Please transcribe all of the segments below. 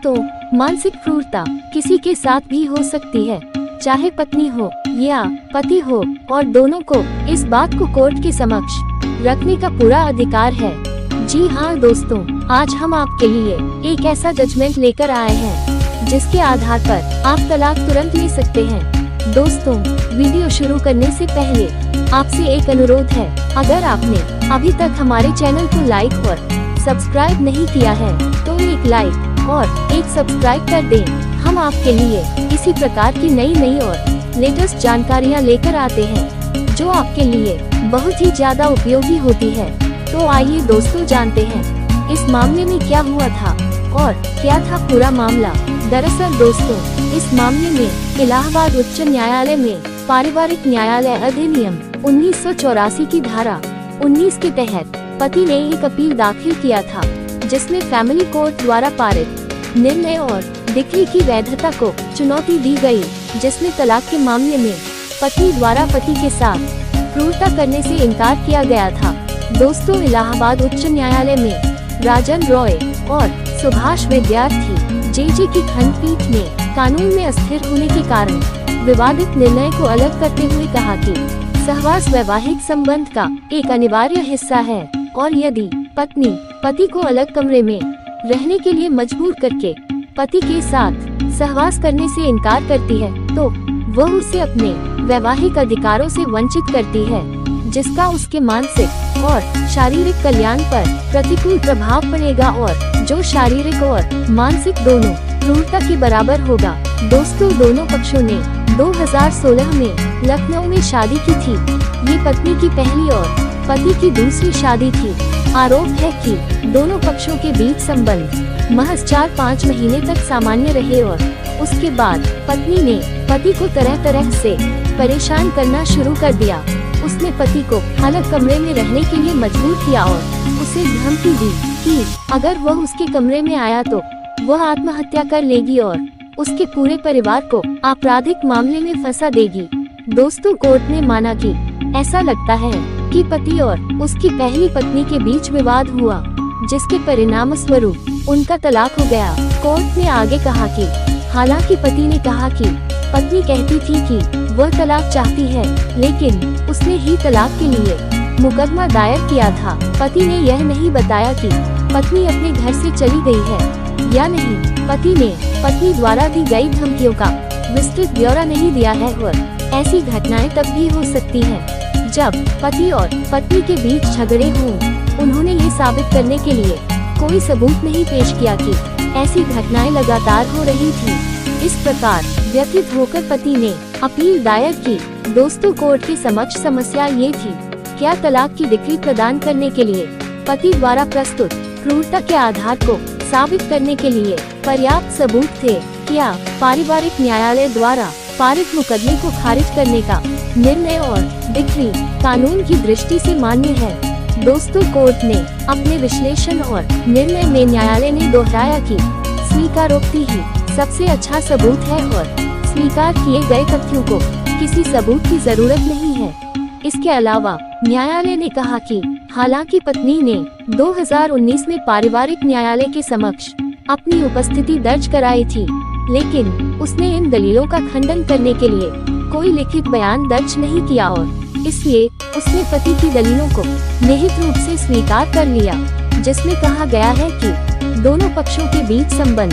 दोस्तों, मानसिक क्रूरता किसी के साथ भी हो सकती है, चाहे पत्नी हो या पति हो, और दोनों को इस बात को कोर्ट के समक्ष रखने का पूरा अधिकार है। जी हाँ दोस्तों, आज हम आपके लिए एक ऐसा जजमेंट लेकर आए हैं जिसके आधार पर आप तलाक तुरंत ले सकते हैं। दोस्तों, वीडियो शुरू करने से पहले आपसे एक अनुरोध है, अगर आपने अभी तक हमारे चैनल को लाइक और सब्सक्राइब नहीं किया है तो एक लाइक और एक सब्सक्राइब कर दें। हम आपके लिए इसी प्रकार की नई और लेटेस्ट जानकारियाँ लेकर आते हैं जो आपके लिए बहुत ही ज्यादा उपयोगी होती है। तो आइए दोस्तों, जानते हैं इस मामले में क्या हुआ था और क्या था पूरा मामला। दरअसल दोस्तों, इस मामले में इलाहाबाद उच्च न्यायालय में पारिवारिक न्यायालय अधिनियम 1984 की धारा 19 के तहत पति ने एक अपील दाखिल किया था, जिसमें फैमिली कोर्ट द्वारा पारित निर्णय और डिक्री की वैधता को चुनौती दी गई, जिसमें तलाक के मामले में पत्नी द्वारा पति के साथ क्रूरता करने से इनकार किया गया था। दोस्तों, इलाहाबाद उच्च न्यायालय में राजन रॉय और सुभाष विद्यार्थी जे की खंडपीठ ने कानून में अस्थिर होने के कारण विवादित निर्णय को अलग करते हुए कहा कि सहवास वैवाहिक संबंध का एक अनिवार्य हिस्सा है, और यदि पत्नी पति को अलग कमरे में रहने के लिए मजबूर करके पति के साथ सहवास करने से इनकार करती है तो वह उसे अपने वैवाहिक अधिकारों से वंचित करती है, जिसका उसके मानसिक और शारीरिक कल्याण पर प्रतिकूल प्रभाव पड़ेगा और जो शारीरिक और मानसिक दोनों क्रूरता के बराबर होगा। दोस्तों, दोनों पक्षों ने 2016 में लखनऊ में शादी की थी। ये पत्नी की पहली और पति की दूसरी शादी थी। आरोप है कि दोनों पक्षों के बीच संबंध महज 4-5 महीने तक सामान्य रहे और उसके बाद पत्नी ने पति को तरह तरह से परेशान करना शुरू कर दिया। उसने पति को अलग कमरे में रहने के लिए मजबूर किया और उसे धमकी दी कि अगर वह उसके कमरे में आया तो वह आत्महत्या कर लेगी और उसके पूरे परिवार को आपराधिक मामले में फंसा देगी। दोस्तों, कोर्ट ने माना कि ऐसा लगता है कि पति और उसकी पहली पत्नी के बीच विवाद हुआ, जिसके परिणाम स्वरूप उनका तलाक हो गया। कोर्ट ने आगे कहा कि हालांकि पति ने कहा कि पत्नी कहती थी कि वह तलाक चाहती है, लेकिन उसने ही तलाक के लिए मुकदमा दायर किया था। पति ने यह नहीं बताया कि पत्नी अपने घर से चली गई है या नहीं। पति ने पत्नी द्वारा दी गई धमकियों का विस्तृत ब्यौरा नहीं दिया है और ऐसी घटनाएं तब भी हो सकती हैं जब पति और पत्नी के बीच झगड़े हों। उन्होंने ये साबित करने के लिए कोई सबूत नहीं पेश किया कि ऐसी घटनाएं लगातार हो रही थी। इस प्रकार व्यथित होकर पति ने अपील दायर की। दोस्तों, कोर्ट के समक्ष समस्या ये थी, क्या तलाक की डिक्री प्रदान करने के लिए पति द्वारा प्रस्तुत क्रूरता के आधार को साबित करने के लिए पर्याप्त सबूत थे? क्या पारिवारिक न्यायालय द्वारा पारित मुकदमे को खारिज करने का निर्णय और डिक्री कानून की दृष्टि से मान्य है? दोस्तों, कोर्ट ने अपने विश्लेषण और निर्णय में न्यायालय ने दोहराया कि स्वीकारोक्ति ही सबसे अच्छा सबूत है और स्वीकार किए गए तथ्यों को किसी सबूत की जरूरत नहीं है। इसके अलावा न्यायालय ने कहा कि हालांकि पत्नी ने 2019 में पारिवारिक न्यायालय के समक्ष अपनी उपस्थिति दर्ज कराई थी, लेकिन उसने इन दलीलों का खंडन करने के लिए कोई लिखित बयान दर्ज नहीं किया और इसलिए उसने पति की दलीलों को निहित रूप से स्वीकार कर लिया, जिसमें कहा गया है कि दोनों पक्षों के बीच संबंध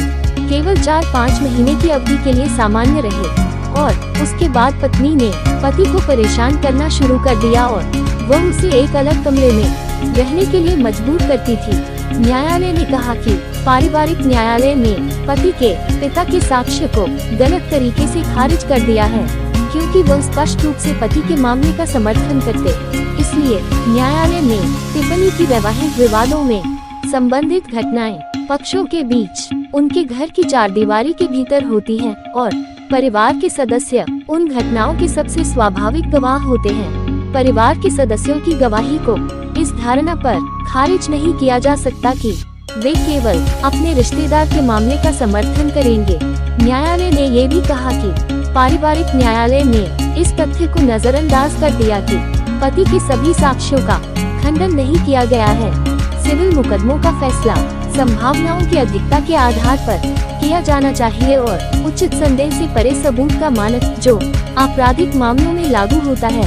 केवल 4-5 महीने की अवधि के लिए सामान्य रहे और उसके बाद पत्नी ने पति को परेशान करना शुरू कर दिया और वह उसे एक अलग कमरे में रहने के लिए मजबूर करती थी। न्यायालय ने कहा कि पारिवारिक न्यायालय ने पति के पिता के साक्ष्य को गलत तरीके से खारिज कर दिया है, क्योंकि वह स्पष्ट रूप से पति के मामले का समर्थन करते। इसलिए न्यायालय ने टिप्पणी की वैवाहिक विवादों में संबंधित घटनाएं पक्षों के बीच उनके घर की चारदीवारी के भीतर होती हैं और परिवार के सदस्य उन घटनाओं के सबसे स्वाभाविक गवाह होते हैं। परिवार के सदस्यों की गवाही को इस धारणा पर खारिज नहीं किया जा सकता कि वे केवल अपने रिश्तेदार के मामले का समर्थन करेंगे। न्यायालय ने ये भी कहा कि पारिवारिक न्यायालय ने इस तथ्य को नजरअंदाज कर दिया कि पति के सभी साक्ष्यों का खंडन नहीं किया गया है। सिविल मुकदमों का फैसला संभावनाओं की अधिकता के आधार पर दिया जाना चाहिए और उचित संदेह से परे सबूत का मानक जो आपराधिक मामलों में लागू होता है,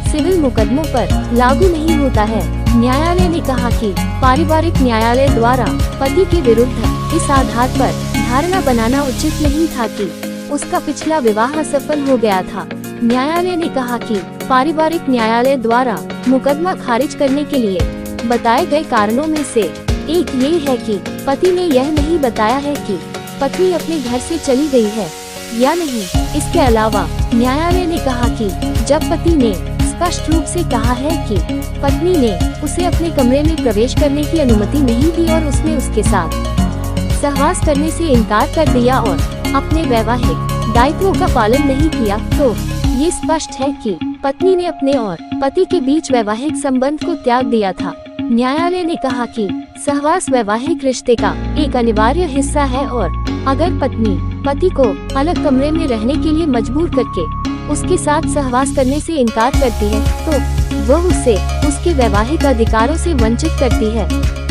सिविल मुकदमों पर लागू नहीं होता है। न्यायालय ने कहा कि पारिवारिक न्यायालय द्वारा पति के विरुद्ध इस आधार पर धारणा बनाना उचित नहीं था कि उसका पिछला विवाह असफल हो गया था। न्यायालय ने कहा कि पारिवारिक न्यायालय द्वारा मुकदमा खारिज करने के लिए बताए गए कारणों में से एक ये है कि पति ने यह नहीं बताया है कि पत्नी अपने घर से चली गई है या नहीं। इसके अलावा न्यायालय ने कहा कि जब पति ने स्पष्ट रूप से कहा है कि पत्नी ने उसे अपने कमरे में प्रवेश करने की अनुमति नहीं दी और उसने उसके साथ सहवास करने से इनकार कर दिया और अपने वैवाहिक दायित्वों का पालन नहीं किया, तो ये स्पष्ट है कि पत्नी ने अपने और पति के बीच वैवाहिक संबंध को त्याग दिया था। न्यायालय ने कहा कि सहवास वैवाहिक रिश्ते का एक अनिवार्य हिस्सा है और अगर पत्नी पति को अलग कमरे में रहने के लिए मजबूर करके उसके साथ सहवास करने से इनकार करती है तो वह उसे उसके वैवाहिक अधिकारों से वंचित करती है,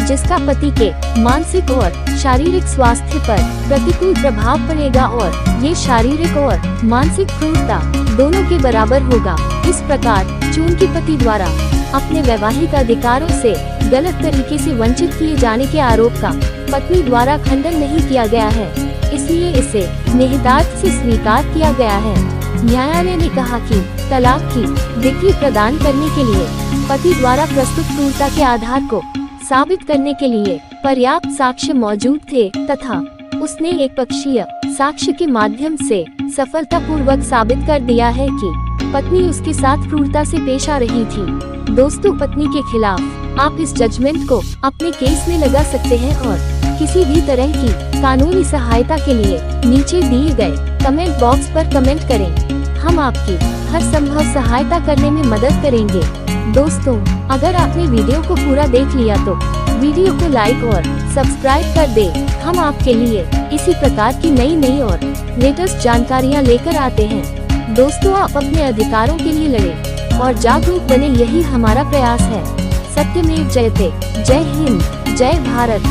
जिसका पति के मानसिक और शारीरिक स्वास्थ्य पर प्रतिकूल प्रभाव पड़ेगा और ये शारीरिक और मानसिक क्रूरता दोनों के बराबर होगा। इस प्रकार चूंकि पति द्वारा अपने वैवाहिक अधिकारों से गलत तरीके से वंचित किए जाने के आरोप का पत्नी द्वारा खंडन नहीं किया गया है, इसलिए इसे निहितार्थ से स्वीकार किया गया है। न्यायालय ने कहा कि तलाक की डिक्री प्रदान करने के लिए पति द्वारा प्रस्तुत क्रूरता के आधार को साबित करने के लिए पर्याप्त साक्ष्य मौजूद थे तथा उसने एक पक्षीय साक्ष्य के माध्यम से सफलतापूर्वक साबित कर दिया है कि पत्नी उसके साथ क्रूरता से पेश आ रही थी। दोस्तों, पत्नी के खिलाफ आप इस जजमेंट को अपने केस में लगा सकते हैं और किसी भी तरह की कानूनी सहायता के लिए नीचे दिए गए कमेंट बॉक्स पर कमेंट करें। हम आपकी हर संभव सहायता करने में मदद करेंगे। दोस्तों, अगर आपने वीडियो को पूरा देख लिया तो वीडियो को लाइक और सब्सक्राइब कर दें। हम आपके लिए इसी प्रकार की नई और लेटेस्ट जानकारियाँ लेकर आते हैं। दोस्तों, आप अपने अधिकारों के लिए लड़ें और जागरूक बने, यही हमारा प्रयास है। सत्यमेव जयते। जय हिंद, जय भारत।